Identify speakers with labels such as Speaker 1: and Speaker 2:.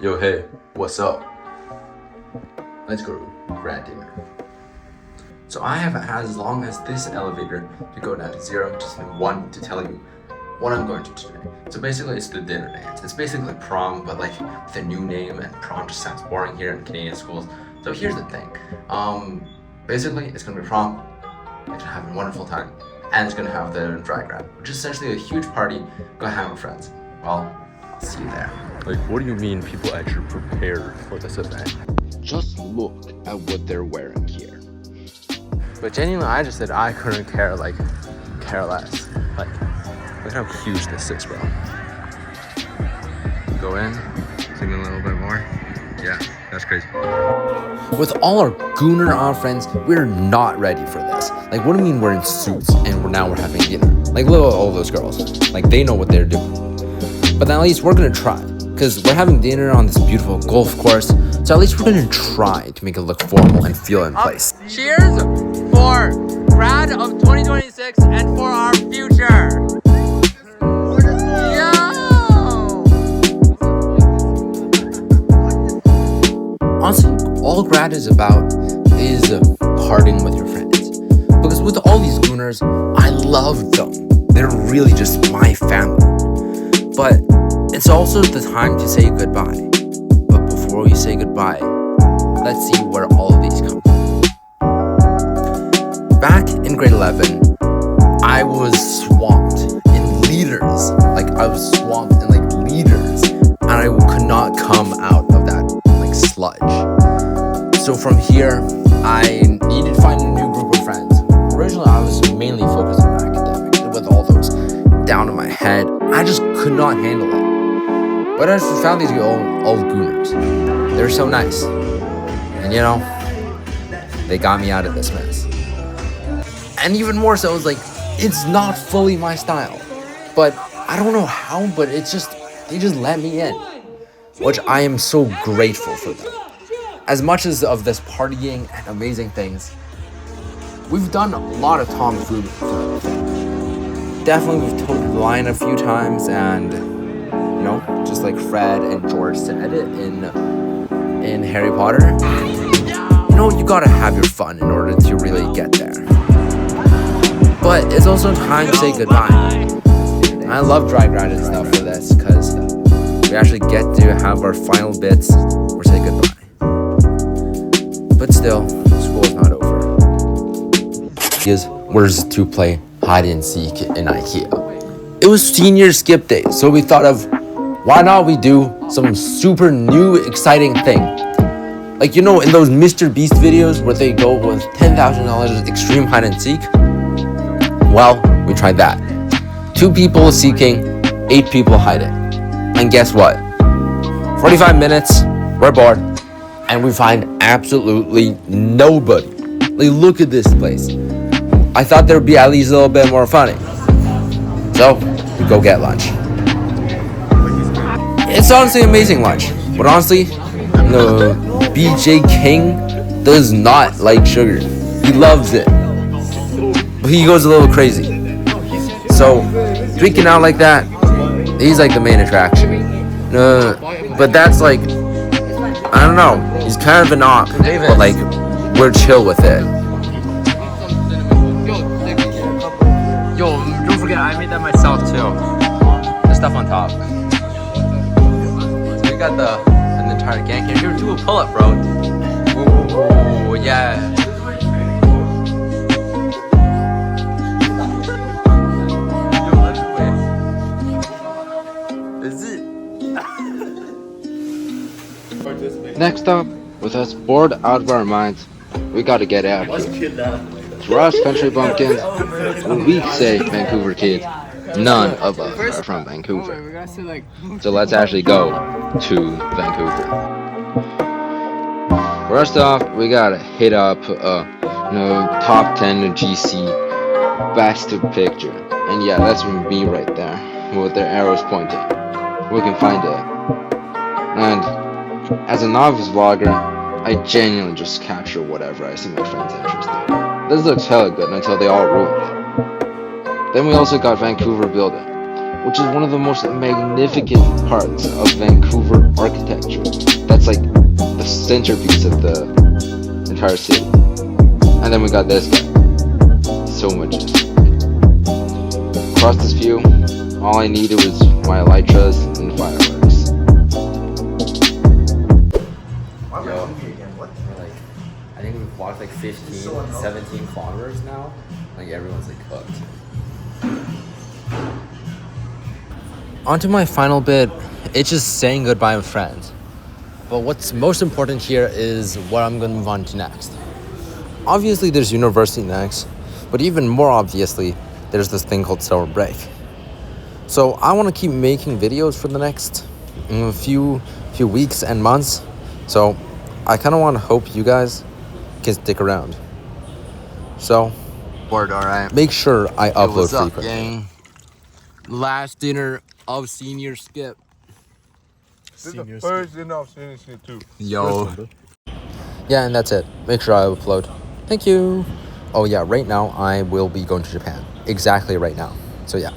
Speaker 1: Yo, hey, what's up? Let's go to Grad dinner. So I have as long as this elevator to go down to 0, just need 1 to tell you what I'm going to today. So basically it's the dinner dance. It's basically prom, but like with a new name, and prom just sounds boring here in Canadian schools. So here's the thing. Basically it's gonna be prom, you're gonna have a wonderful time, and it's gonna have the dry grad, which is essentially a huge party, go hang with friends. Well, I'll see you there.
Speaker 2: Like, what do you mean people actually prepare for this event?
Speaker 3: Just look at what they're wearing here.
Speaker 2: But genuinely, I just said I couldn't care less. Like, look how huge this is, bro. Go in, sing a little bit more. Yeah, that's crazy.
Speaker 4: With all our Gooner friends, we're not ready for this. Like, what do you mean we're in suits and we're having dinner? Like, look at all those girls. Like, they know what they're doing. But then at least we're gonna try, because we're having dinner on this beautiful golf course. So at least we're gonna try to make it look formal and feel in place.
Speaker 5: Cheers for Grad of 2026 and for our future. Yo!
Speaker 4: Honestly, all Grad is about is partying with your friends. Because with all these Gooners, I love them. They're really just my family. But it's also the time to say goodbye. But before we say goodbye, let's see where all of these come from. Back in grade 11, I was swamped in leaders. Like, I was swamped in leaders, and I could not come out of that sludge. So from here, I needed to find a new group of friends. Originally, I was mainly focused on academics. With all those down in my head, I just could not handle it. But I just found these old Gooners. They're so nice. And they got me out of this mess. And even more so, it's not fully my style. But I don't know how, but they just let me in. Which I am so grateful for them. As much as of this partying and amazing things, we've done a lot of tomfoolery. Definitely we've toed the line a few times, and just like Fred and George said in Harry Potter, you gotta have your fun in order to really get there. But it's also time to say goodbye. I love dry grind and stuff for this, because we actually get to have our final bits or say goodbye. But still, school is not over. We're to play hide and seek in IKEA. It was senior skip day, so we thought of, why not we do some super new exciting thing? Like, in those Mr. Beast videos where they go with $10,000 extreme hide and seek? Well, we tried that. 2 people seeking, 8 people hiding. And guess what? 45 minutes, we're bored, and we find absolutely nobody. Like, look at this place. I thought there would be at least a little bit more funny. So, we go get lunch. It's honestly amazing lunch. But honestly, BJ King does not like sugar. He loves it. But he goes a little crazy. So, drinking out like that, he's like the main attraction. But that's I don't know. He's kind of an op. But we're chill with it.
Speaker 5: Yo, don't forget, I made that myself too. The stuff on top. So we got an entire gang here. Here, do a pull-up, bro. Ooh, yeah.
Speaker 3: Next up, with us bored out of our minds, we gotta get out of here. To us country bumpkins, when we say Vancouver kids, none of us are from Vancouver. So let's actually go to Vancouver. First off, we gotta hit up top 10 GC best picture. And yeah, that's me right there, with their arrows pointing. We can find it. And as a novice vlogger, I genuinely just capture whatever I see my friends interested in. This looks hella good until they all ruined it. Then we also got Vancouver Building, which is one of the most magnificent parts of Vancouver architecture. centerpiece of the entire city. And then we got this guy. So majestic. Across this view, all I needed was my elytras and fireworks.
Speaker 2: Yo, like, I think we've walked like 15, 17 kilometers now. Like everyone's like cooked. On to my final bit. It's just saying goodbye with friends. But what's most important here is what I'm going to move on to next. Obviously, there's university next, but even more obviously, there's this thing called summer break. So I want to keep making videos for the next few weeks and months. So I kind of want to hope you guys can stick around. So,
Speaker 5: Word, alright.
Speaker 2: make sure I upload
Speaker 5: What's up,
Speaker 2: frequently.
Speaker 5: gang? Last dinner of senior skip.
Speaker 6: This is the first dinner of senior skip too.
Speaker 5: Yo.
Speaker 2: Yeah, and that's it. Make sure I upload. Thank you. Oh yeah, right now I will be going to Japan. Exactly right now. So yeah.